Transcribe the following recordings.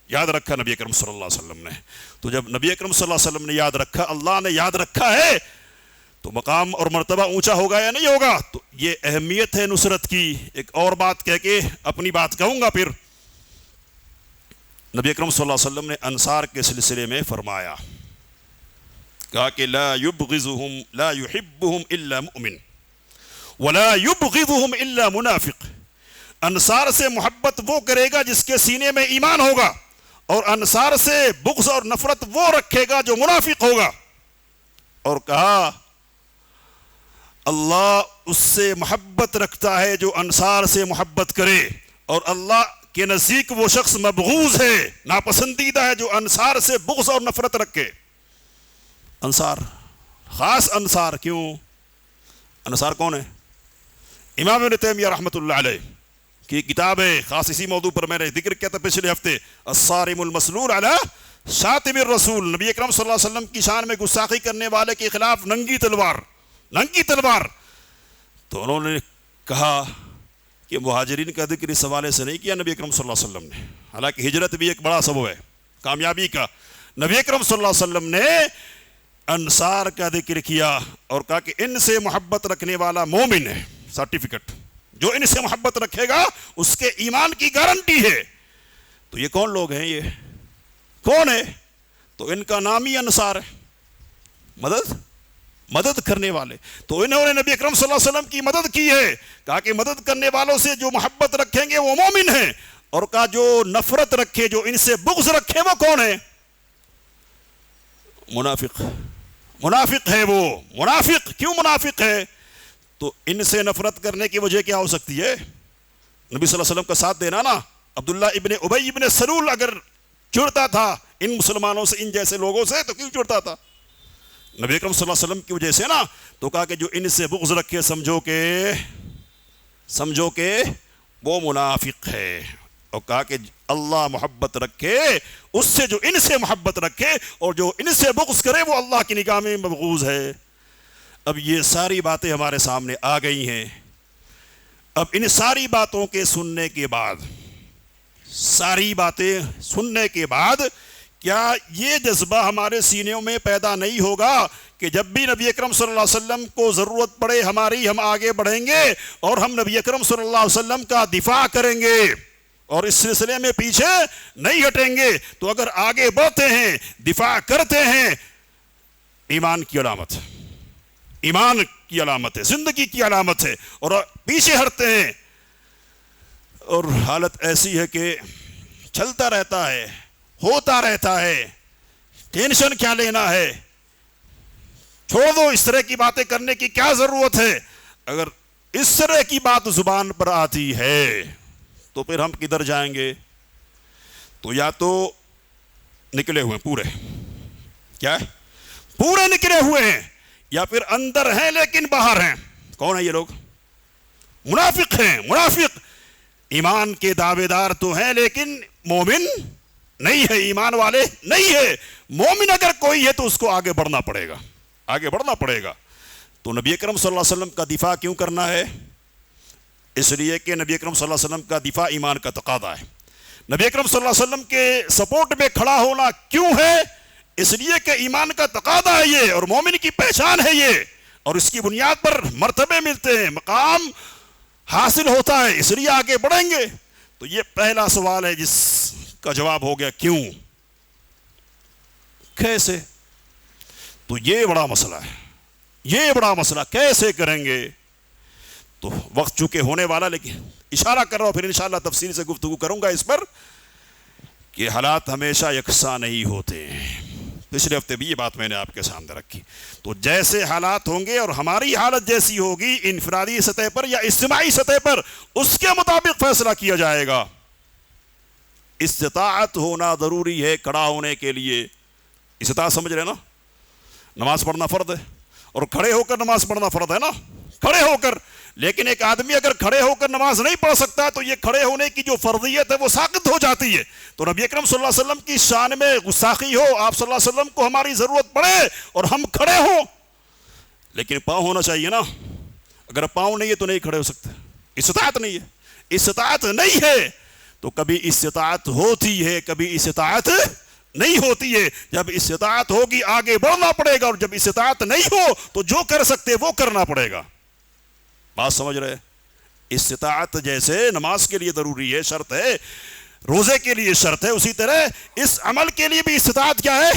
یاد رکھا نبی اکرم صلی اللہ علیہ وسلم نے. تو جب نبی اکرم صلی اللہ علیہ وسلم نے یاد رکھا, اللہ نے یاد رکھا ہے, تو مقام اور مرتبہ اونچا ہوگا یا نہیں ہوگا؟ تو یہ اہمیت ہے نصرت کی. ایک اور بات کہہ کے اپنی بات کہوں گا پھر. نبی اکرم صلی اللہ علیہ وسلم نے انصار کے سلسلے میں فرمایا, کہا کہ لا یبغضهم لا یحبهم الا مؤمن ولا یبغضهم الا منافق. انصار سے محبت وہ کرے گا جس کے سینے میں ایمان ہوگا, اور انصار سے بغض اور نفرت وہ رکھے گا جو منافق ہوگا. اور کہا اللہ اس سے محبت رکھتا ہے جو انصار سے محبت کرے, اور اللہ کے نزدیک وہ شخص مبغوض ہے, ناپسندیدہ ہے, جو انصار سے بغض اور نفرت رکھے. انصار, خاص انصار. کیوں انصار کون ہے؟ امام ابن تیمیہ رحمۃ اللہ علیہ کی کتاب ہے, خاص اسی موضوع پر میں نے ذکر کیا تھا پچھلے ہفتے, الصارم المسلول علی شاتم الرسول. نبی اکرم صلی اللہ علیہ وسلم کی شان میں گستاخی کرنے والے کے خلاف ننگی تلوار, ننگی تلوار. تو انہوں نے کہا کہ مہاجرین کا ذکر اس حوالے سے نہیں کیا نبی اکرم صلی اللہ علیہ وسلم نے, حالانکہ ہجرت بھی ایک بڑا سبب ہے کامیابی کا. نبی اکرم صلی اللہ علیہ وسلم نے انصار کا ذکر کیا اور کہا کہ ان سے محبت رکھنے والا مومن ہے, سرٹیفکیٹ. جو ان سے محبت رکھے گا اس کے ایمان کی گارنٹی ہے. تو یہ کون لوگ ہیں؟ یہ کون ہے؟ تو ان کا نام ہی انصار ہے, مدد کرنے والے. تو انہوں نے نبی اکرم صلی اللہ علیہ وسلم کی مدد کی ہے. کہا کہ مدد کرنے والوں سے جو محبت رکھیں گے وہ مومن ہیں, اور کہا جو نفرت رکھے, جو ان سے بغض رکھے, وہ کون ہے؟ منافق. منافق ہے وہ. منافق کیوں منافق ہے؟ تو ان سے نفرت کرنے کی وجہ کیا ہو سکتی ہے؟ نبی صلی اللہ علیہ وسلم کا ساتھ دینا نا. عبداللہ ابن ابی ابن سلول اگر چڑھتا تھا ان مسلمانوں سے, ان جیسے لوگوں سے, تو کیوں چڑھتا تھا؟ نبی اکرم صلی اللہ علیہ وسلم کی وجہ سے نا. تو کہا کہ جو ان سے بغض رکھے سمجھو کہ وہ منافق ہے. اور کہا کہ اللہ محبت رکھے اس سے جو ان سے محبت رکھے, اور جو ان سے بغض کرے وہ اللہ کی نگاہ میں مبغوض ہے. اب یہ ساری باتیں ہمارے سامنے آ گئی ہیں. اب ان ساری باتوں کے سننے کے بعد کیا یہ جذبہ ہمارے سینوں میں پیدا نہیں ہوگا کہ جب بھی نبی اکرم صلی اللہ علیہ وسلم کو ضرورت پڑے ہماری, ہم آگے بڑھیں گے اور ہم نبی اکرم صلی اللہ علیہ وسلم کا دفاع کریں گے اور اس سلسلے میں پیچھے نہیں ہٹیں گے. تو اگر آگے بڑھتے ہیں, دفاع کرتے ہیں, ایمان کی علامت ہے, ایمان کی علامت ہے, زندگی کی علامت ہے. اور پیچھے ہٹتے ہیں اور حالت ایسی ہے کہ چلتا رہتا ہے, ہوتا رہتا ہے, ٹینشن کیا لینا ہے, چھوڑ دو, اس طرح کی باتیں کرنے کی کیا ضرورت ہے. اگر اس طرح کی بات زبان پر آتی ہے تو پھر ہم کدھر جائیں گے؟ تو یا تو نکلے ہوئے پورے, کیا ہے, پورے نکلے ہوئے ہیں, یا پھر اندر ہیں لیکن باہر ہیں. کون ہیں یہ لوگ؟ منافق ہیں. منافق ایمان کے دعوے دار تو ہیں لیکن مومن نہیں ہے, ایمان والے نہیں ہے. مومن اگر کوئی ہے تو اس کو آگے بڑھنا پڑے گا, آگے بڑھنا پڑے گا. تو نبی اکرم صلی اللہ علیہ وسلم کا دفاع کیوں کرنا ہے؟ اس لیے کہ نبی اکرم صلی اللہ علیہ وسلم کا دفاع ایمان کا تقاضا ہے. نبی اکرم صلی اللہ علیہ وسلم کے سپورٹ میں کھڑا ہونا کیوں ہے؟ اس لیے کہ ایمان کا تقاضا ہے یہ, اور مومن کی پہچان ہے یہ, اور اس کی بنیاد پر مرتبے ملتے ہیں, مقام حاصل ہوتا ہے, اس لیے آگے بڑھیں گے. تو یہ پہلا سوال ہے جس کا جواب ہو گیا کیوں, کیسے. تو یہ بڑا مسئلہ ہے, یہ بڑا مسئلہ کیسے کریں گے. تو وقت چونکہ ہونے والا, لیکن اشارہ کر رہا ہوں, پھر انشاءاللہ تفصیل سے گفتگو کروں گا اس پر کہ حالات ہمیشہ یکساں نہیں ہوتے. پچھلے ہفتے بھی یہ بات میں نے آپ کے سامنے رکھی. تو جیسے حالات ہوں گے اور ہماری حالت جیسی ہوگی انفرادی سطح پر یا اجتماعی سطح پر, اس کے مطابق فیصلہ کیا جائے گا. استطاعت ہونا ضروری ہے کھڑا ہونے کے لیے. استطاعت سمجھ رہے نا, نماز پڑھنا فرض ہے, اور کھڑے ہو کر نماز پڑھنا فرض ہے نا, کھڑے ہو کر. لیکن ایک آدمی اگر کھڑے ہو کر نماز نہیں پڑھ سکتا تو یہ کھڑے ہونے کی جو فرضیت ہے وہ ساقط ہو جاتی ہے. تو نبی اکرم صلی اللہ علیہ وسلم کی شان میں گستاخی ہو, آپ صلی اللہ علیہ وسلم کو ہماری ضرورت پڑے اور ہم کھڑے ہوں, لیکن پاؤں ہونا چاہیے نا. اگر پاؤں نہیں ہے تو نہیں کھڑے ہو سکتے. استطاعت نہیں ہے, استطاعت نہیں ہے تو کبھی استطاعت ہوتی ہے، کبھی استطاعت نہیں ہوتی ہے۔ جب استطاعت ہوگی آگے بڑھنا پڑے گا، اور جب استطاعت نہیں ہو تو جو کر سکتے وہ کرنا پڑے گا۔ بات سمجھ رہے؟ استطاعت جیسے نماز کے لیے ضروری ہے، شرط ہے، روزے کے لیے شرط ہے، اسی طرح اس عمل کے لیے بھی استطاعت کیا ہے؟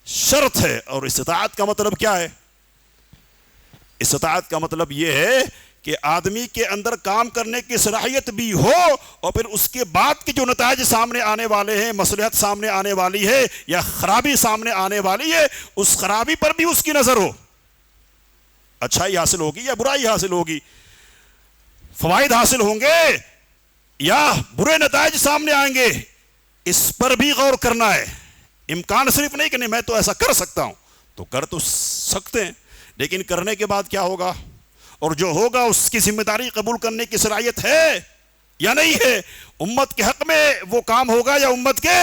شرط ہے۔ اور استطاعت کا مطلب کیا ہے؟ استطاعت کا مطلب یہ ہے کہ آدمی کے اندر کام کرنے کی صلاحیت بھی ہو، اور پھر اس کے بعد کے جو نتائج سامنے آنے والے ہیں، مصلحت سامنے آنے والی ہے یا خرابی سامنے آنے والی ہے، اس خرابی پر بھی اس کی نظر ہو، اچھائی حاصل ہوگی یا برائی حاصل ہوگی، فوائد حاصل ہوں گے یا برے نتائج سامنے آئیں گے، اس پر بھی غور کرنا ہے۔ امکان صرف نہیں کہ نہیں میں تو ایسا کر سکتا ہوں، تو کر تو سکتے ہیں، لیکن کرنے کے بعد کیا ہوگا، اور جو ہوگا اس کی ذمہ داری قبول کرنے کی صلاحیت ہے یا نہیں ہے، امت کے حق میں وہ کام ہوگا یا امت کے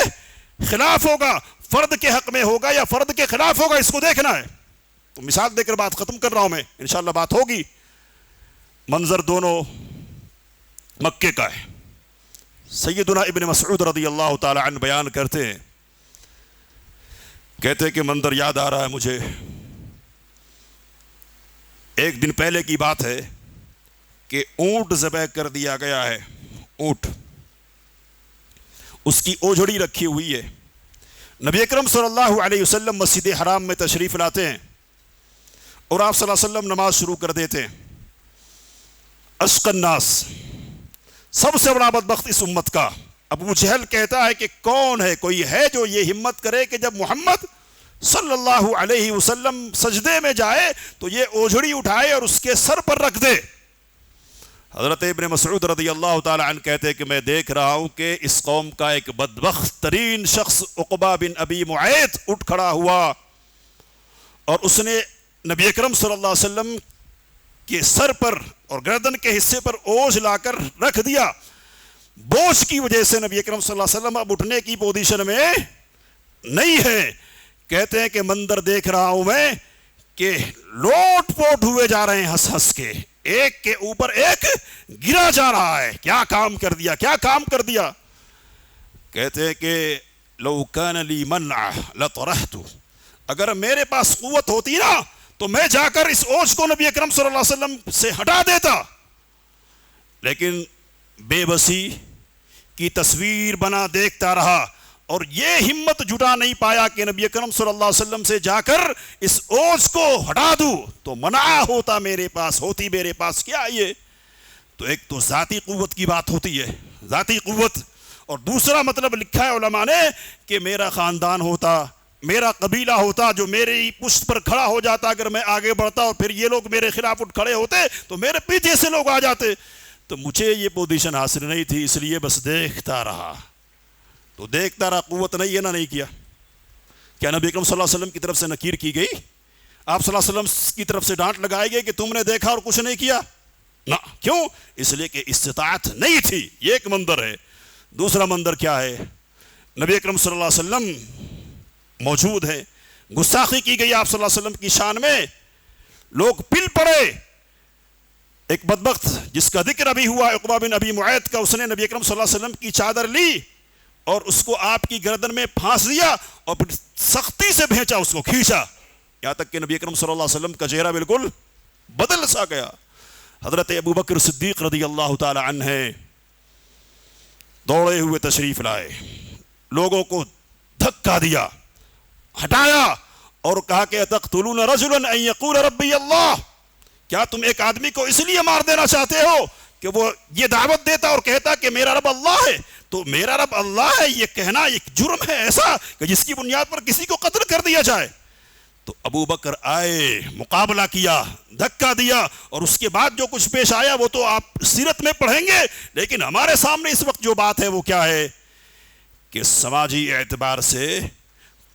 خلاف ہوگا، فرد کے حق میں ہوگا یا فرد کے خلاف ہوگا، اس کو دیکھنا ہے۔ تو مثال دے کر بات ختم کر رہا ہوں میں، انشاءاللہ بات ہوگی۔ منظر دونوں مکے کا ہے۔ سیدنا ابن مسعود رضی اللہ تعالی عنہ بیان کرتے ہیں، کہتے ہیں کہ منظر یاد آ رہا ہے مجھے، ایک دن پہلے کی بات ہے کہ اونٹ ذبح کر دیا گیا ہے، اونٹ، اس کی اوجھڑی رکھی ہوئی ہے۔ نبی اکرم صلی اللہ علیہ وسلم مسجد حرام میں تشریف لاتے ہیں اور آپ صلی اللہ علیہ وسلم نماز شروع کر دیتے ہیں۔ اشق الناس، سب سے بڑا بدبخت اس امت کا، ابو جہل کہتا ہے کہ کون ہے، کوئی ہے جو یہ ہمت کرے کہ جب محمد صلی اللہ علیہ وسلم سجدے میں جائے تو یہ اوجھڑی اٹھائے اور اس کے سر پر رکھ دے۔ حضرت ابن مسعود رضی اللہ تعالی عنہ کہتے ہیں کہ میں دیکھ رہا ہوں کہ اس قوم کا ایک بدبخت ترین شخص عقبہ بن ابی معیط اٹھ کھڑا ہوا، اور اس نے نبی اکرم صلی اللہ علیہ وسلم کے سر پر اور گردن کے حصے پر اوجھ لا کر رکھ دیا۔ بوجھ کی وجہ سے نبی اکرم صلی اللہ علیہ وسلم اب اٹھنے کی پوزیشن میں نہیں ہے۔ کہتے ہیں کہ منظر دیکھ رہا ہوں میں کہ لوٹ پوٹ ہوئے جا رہے ہیں ہنس ہنس کے، ایک کے اوپر ایک گرا جا رہا ہے۔ کیا کام کر دیا، کیا کام کر دیا۔ کہتے ہیں کہ لو کان لی منع لطرحت، اگر میرے پاس قوت ہوتی نا تو میں جا کر اس اوجھ کو نبی اکرم صلی اللہ علیہ وسلم سے ہٹا دیتا، لیکن بے بسی کی تصویر بنا دیکھتا رہا، اور یہ ہمت جٹا نہیں پایا کہ نبی اکرم صلی اللہ علیہ وسلم سے جا کر اس اوجھ کو ہٹا دوں، تو منع ہوتا میرے پاس، ہوتی میرے پاس کیا یہ۔ تو ایک تو ذاتی قوت کی بات ہوتی ہے، ذاتی قوت، اور دوسرا مطلب لکھا ہے علماء نے کہ میرا خاندان ہوتا، میرا قبیلہ ہوتا جو میری پشت پر کھڑا ہو جاتا، اگر میں آگے بڑھتا اور پھر یہ لوگ میرے خلاف اٹھ کھڑے ہوتے تو میرے پیچھے سے لوگ آ جاتے۔ تو مجھے یہ پوزیشن حاصل نہیں تھی، اس لیے بس دیکھتا رہا۔ تو دیکھتا رہا، قوت نہیں ہے نا، نہیں کیا۔ کیا نبی اکرم صلی اللہ علیہ وسلم کی طرف سے نکیر کی گئی؟ آپ صلی اللہ علیہ وسلم کی طرف سے ڈانٹ لگائی گئی کہ تم نے دیکھا اور کچھ نہیں کیا؟ نہ، کیوں؟ اس لیے کہ استطاعت نہیں تھی۔ یہ ایک منظر ہے۔ دوسرا منظر کیا ہے؟ نبی اکرم صلی اللہ علیہ وسلم موجود ہے، گستاخی کی گئی آپ صلی اللہ علیہ وسلم کی شان میں، لوگ پل پڑے۔ ایک بدبخت جس کا ذکر ابھی ہوا عقبہ بن ابی معیط کا، اس نے نبی اکرم صلی اللہ علیہ وسلم کی چادر لی اور اس کو آپ کی گردن میں پھانس دیا اور پھر سختی سے بھینچا، اس کو کھینچا، یہاں تک کہ نبی اکرم صلی اللہ علیہ وسلم کا چہرہ بالکل بدل سا گیا۔ حضرت ابو بکر صدیق رضی اللہ تعالی عنہ دوڑے ہوئے تشریف لائے، لوگوں کو دھکا دیا، ہٹایا اور کہا کہ اتقتلون رجلا ان یقول ربی اللہ، کیا تم ایک آدمی کو اس لیے مار دینا چاہتے ہو کہ وہ یہ دعوت دیتا اور کہتا کہ میرا رب اللہ ہے؟ تو میرا رب اللہ ہے یہ کہنا ایک جرم ہے ایسا کہ جس کی بنیاد پر کسی کو قتل کر دیا جائے۔ تو ابو بکر آئے، مقابلہ کیا، دھکا دیا، اور اس کے بعد جو کچھ پیش آیا وہ تو آپ سیرت میں پڑھیں گے، لیکن ہمارے سامنے اس وقت جو بات ہے وہ کیا ہے کہ سماجی اعتبار سے،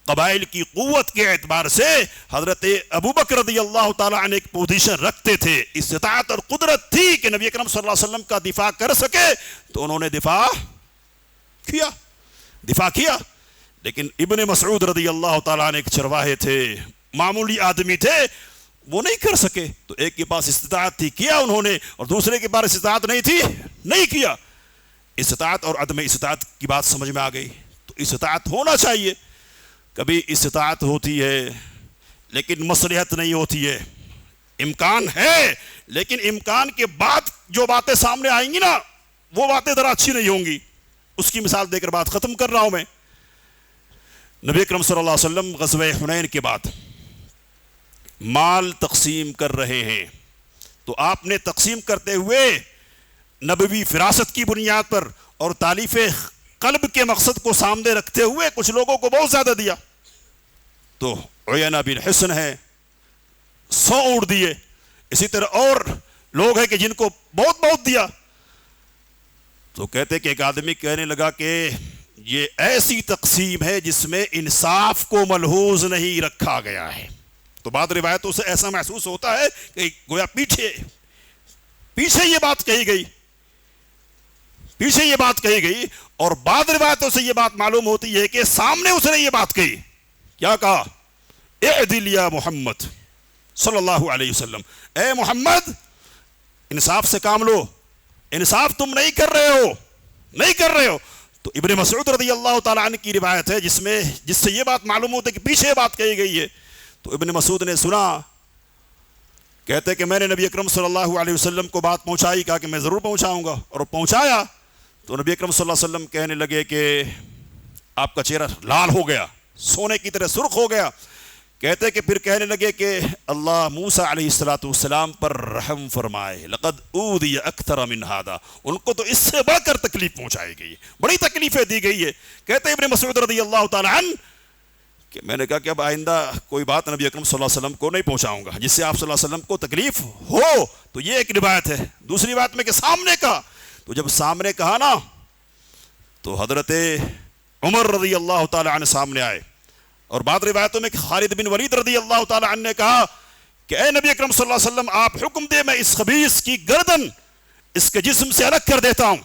قبائل کی قوت کے اعتبار سے حضرت ابو بکر رضی اللہ تعالیٰ عنہ ایک پوزیشن رکھتے تھے، استطاعت اور قدرت تھی کہ نبی اکرم صلی اللہ علیہ وسلم کا دفاع کر سکے، تو انہوں نے دفاع کیا۔ لیکن ابن مسعود رضی اللہ تعالیٰ عنہ ایک چرواہے تھے، معمولی آدمی تھے، وہ نہیں کر سکے۔ تو ایک کے پاس استطاعت تھی، کیا انہوں نے، اور دوسرے کے پاس استطاعت نہیں تھی، نہیں کیا۔ استطاعت اور عدم استطاعت کی بات سمجھ میں آ گئی. تو استطاعت ہونا چاہیے. کبھی استطاعت ہوتی ہے لیکن مصلحت نہیں ہوتی ہے. امکان ہے لیکن امکان کے بعد جو باتیں سامنے آئیں گی نا وہ باتیں ذرا اچھی نہیں ہوں گی. اس کی مثال دے کر بات ختم کر رہا ہوں میں. نبی اکرم صلی اللہ علیہ وسلم غزوہ حنین کے بعد مال تقسیم کر رہے ہیں. تو آپ نے تقسیم کرتے ہوئے نبوی فراست کی بنیاد پر اور تالیف قلب کے مقصد کو سامنے رکھتے ہوئے کچھ لوگوں کو بہت زیادہ دیا. تو عیینہ بن حصن ہے 100 اونٹ دیے. اسی طرح اور لوگ ہیں کہ جن کو بہت بہت دیا. تو کہتے کہ ایک آدمی کہنے لگا کہ یہ ایسی تقسیم ہے جس میں انصاف کو ملحوظ نہیں رکھا گیا ہے. تو بعض روایتوں سے ایسا محسوس ہوتا ہے کہ گویا پیچھے یہ بات کہی گئی اور بعض روایتوں سے یہ بات معلوم ہوتی ہے کہ سامنے اس نے یہ بات کہی. کیا کہا؟ اعدل یا محمد صلی اللہ علیہ وسلم، اے محمد انصاف سے کام لو. انصاف تم نہیں کر رہے ہو. تو ابن مسعود رضی اللہ تعالیٰ عنہ کی روایت ہے جس سے یہ بات معلوم ہوتا ہے کہ پیچھے بات کہی گئی ہے. تو ابن مسعود نے سنا، کہتے کہ میں نے نبی اکرم صلی اللہ علیہ وسلم کو بات پہنچائی. کہا کہ میں ضرور پہنچاؤں گا اور پہنچایا. تو نبی اکرم صلی اللہ علیہ وسلم کہنے لگے کہ آپ کا چہرہ لال ہو گیا، سونے کی طرح سرخ ہو گیا. کہتے کہ پھر کہنے لگے کہ اللہ موسیٰ علیہ السلام پر رحم فرمائے، لقد اوذی اکثر من ھذا، ان کو تو اس سے بڑھ کر تکلیف پہنچائی گئی، بڑی تکلیفیں دی گئی ہے. کہتے ابن مسعود رضی اللہ تعالی عنہ کہ میں نے کہا کہ اب آئندہ کوئی بات نبی اکرم صلی اللہ علیہ وسلم کو نہیں پہنچاؤں گا جس سے آپ صلی اللہ علیہ وسلم کو تکلیف ہو. تو یہ ایک روایت ہے. دوسری بات میں کہ سامنے کہا. تو جب سامنے کہا نا تو حضرت عمر رضی اللہ تعالی عنہ سامنے آئے. اور بعض روایتوں میں کہ خالد بن ولید رضی اللہ تعالی عنہ نے کہا کہ اے نبی اکرم صلی اللہ علیہ وسلم آپ حکم دے میں اس خبیث کی گردن اس کے جسم سے الگ کر دیتا ہوں.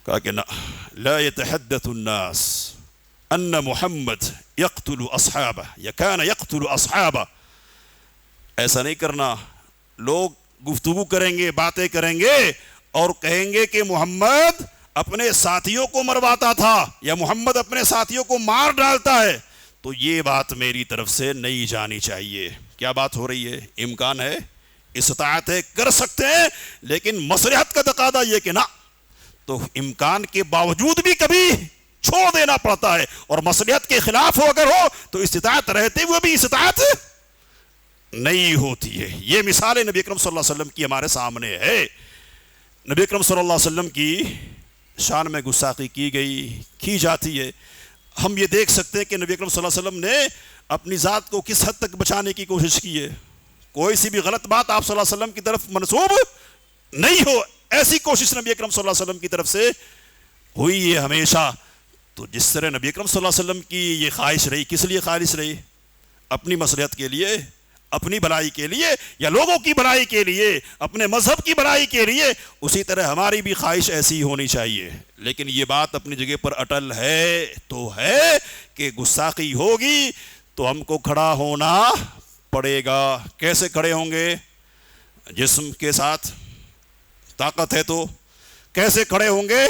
کہا کہ لا يتحدث الناس ان محمد يقتل اصحابه یا كان يقتل اصحابه. ایسا نہیں کرنا. لوگ گفتگو کریں گے، باتیں کریں گے اور کہیں گے کہ محمد اپنے ساتھیوں کو مرواتا تھا یا محمد اپنے ساتھیوں کو مار ڈالتا ہے. تو یہ بات میری طرف سے نہیں جانی چاہیے. کیا بات ہو رہی ہے؟ امکان ہے، استطاعت ہے، کر سکتے ہیں، لیکن مصلحت کا تقاضا یہ کہ نہ. تو امکان کے باوجود بھی کبھی چھوڑ دینا پڑتا ہے اور مصلحت کے خلاف ہو اگر ہو تو استطاعت رہتے ہوئے بھی استطاعت نہیں ہوتی ہے. یہ مثال نبی اکرم صلی اللہ علیہ وسلم کی ہمارے سامنے ہے. نبی اکرم صلی اللہ علیہ وسلم کی شان میں گستاخی کی جاتی ہے. ہم یہ دیکھ سکتے ہیں کہ نبی اکرم صلی اللہ علیہ وسلم نے اپنی ذات کو کس حد تک بچانے کی کوشش کی ہے. کوئی سی بھی غلط بات آپ صلی اللہ علیہ وسلم کی طرف منسوب نہیں ہو، ایسی کوشش نبی اکرم صلی اللہ علیہ وسلم کی طرف سے ہوئی ہے ہمیشہ. تو جس طرح نبی اکرم صلی اللہ علیہ وسلم کی یہ خواہش رہی، کس لیے خواہش رہی؟ اپنی مصلحت کے لیے، اپنی بھلائی کے لیے یا لوگوں کی بھلائی کے لیے، اپنے مذہب کی بھلائی کے لیے. اسی طرح ہماری بھی خواہش ایسی ہونی چاہیے. لیکن یہ بات اپنی جگہ پر اٹل ہے تو ہے کہ گستاخی ہوگی تو ہم کو کھڑا ہونا پڑے گا. کیسے کھڑے ہوں گے؟ جسم کے ساتھ طاقت ہے تو. کیسے کھڑے ہوں گے؟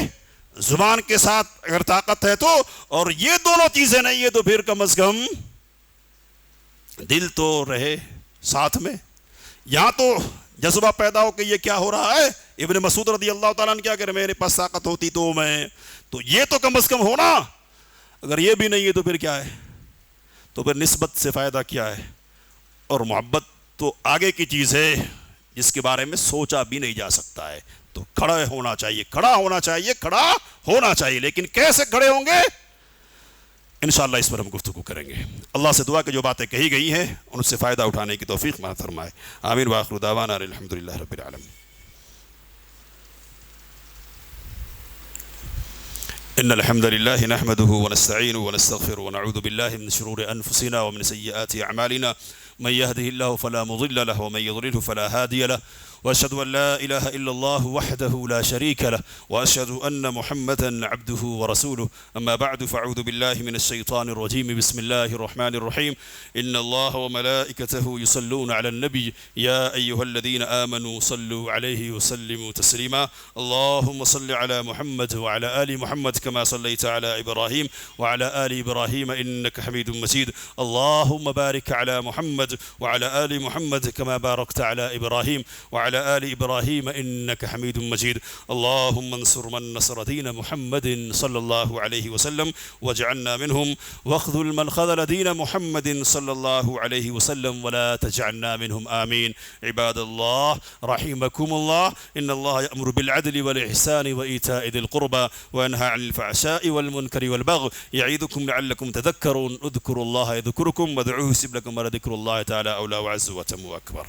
زبان کے ساتھ اگر طاقت ہے تو. اور یہ دونوں چیزیں نہیں ہے تو پھر کم از کم دل تو رہے ساتھ میں. یہاں تو جذبہ پیدا ہو کہ یہ کیا ہو رہا ہے. ابن مسعود رضی اللہ تعالیٰ نے کیا کہ میرے پاس طاقت ہوتی تو یہ تو کم از کم ہونا. اگر یہ بھی نہیں ہے تو پھر کیا ہے؟ تو پھر نسبت سے فائدہ کیا ہے؟ اور محبت تو آگے کی چیز ہے جس کے بارے میں سوچا بھی نہیں جا سکتا ہے. تو کھڑا ہونا چاہیے. لیکن کیسے کھڑے ہوں گے؟ انشاءاللہ اس پر ہم گفتگو کریں گے. اللہ سے دعا کہ جو باتیں کہی گئی ہیں ان سے فائدہ اٹھانے کی توفیق عطا فرمائے. آمین وآخر دعوانا الحمدللہ رب العالمین. ان الحمد لله نحمده ونستعينه ونستغفره ونعوذ بالله من شرور انفسنا ومن سيئات اعمالنا من يهده الله فلا مضل له ومن يضلله فلا هادي له وأشهد أن لا إله إلا الله وحده لا شريك له وأشهد أن محمدا عبده ورسوله أما بعد فأعوذ بالله من الشيطان الرجيم بسم الله الرحمن الرحيم إن الله وملائكته يصلون على النبي يا أيها الذين آمنوا صلوا عليه وسلموا تسليما اللهم صل على محمد وعلى آل محمد كما صليت على إبراهيم وعلى آل إبراهيم إنك حميد مجيد اللهم بارك على محمد وعلى آل محمد كما باركت على إبراهيم وعلى آل إبراهيم إنك حميد مجيد اللهم انصر من نصر دين محمد صلى الله عليه وسلم واجعلنا منهم واخذل من خذل دين محمد صلى الله عليه وسلم ولا تجعلنا منهم آمين عباد الله رحمكم الله إن الله يأمر بالعدل والإحسان وإيتاء ذي القربى وينهى عن الفحشاء والمنكر والبغي يعظكم لعلكم تذكرون اذكروا الله يذكركم وادعوه يستجب لكم ولذكر الله تعالى أولى وعز وتم وأكبر